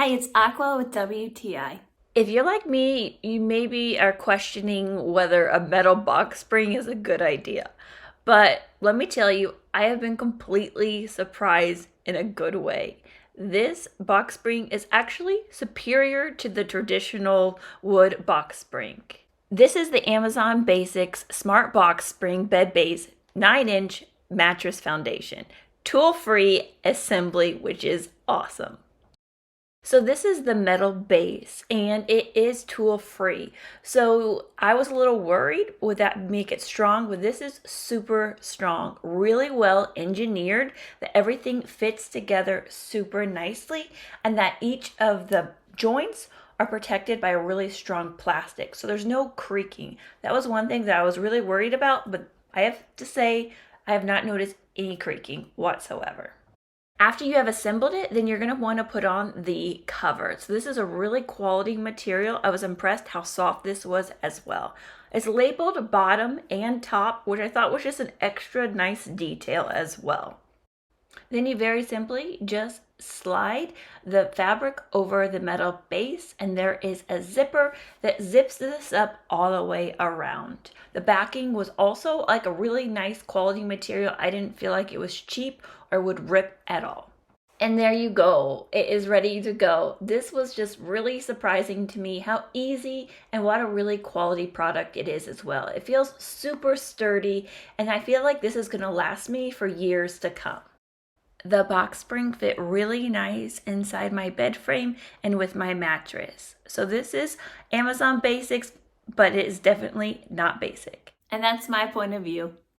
Hi, it's Aqua with WTI. If you're like me, you maybe are questioning whether a metal box spring is a good idea. But let me tell you, I have been completely surprised in a good way. This box spring is actually superior to the traditional wood box spring. This is the Amazon Basics Smart Box Spring Bed Base 9-inch mattress foundation. Tool-free assembly, which is awesome. So this is the metal base and it is tool free. So I was a little worried, would that make it strong? But this is super strong, really well engineered, that everything fits together super nicely and that each of the joints are protected by a really strong plastic. So there's no creaking. That was one thing that I was really worried about, but I have to say I have not noticed any creaking whatsoever. After you have assembled it, then you're going to want to put on the cover. So this is a really quality material. I was impressed how soft this was as well. It's labeled bottom and top, which I thought was just an extra nice detail as well. Then you very simply just slide the fabric over the metal base and there is a zipper that zips this up all the way around. The backing was also like a really nice quality material. I didn't feel like it was cheap or would rip at all. And there you go. It is ready to go. This was just really surprising to me how easy and what a really quality product it is as well. It feels super sturdy and I feel like this is going to last me for years to come. The box spring fit really nice inside my bed frame and with my mattress. So this is Amazon Basics, but it is definitely not basic. And that's my point of view.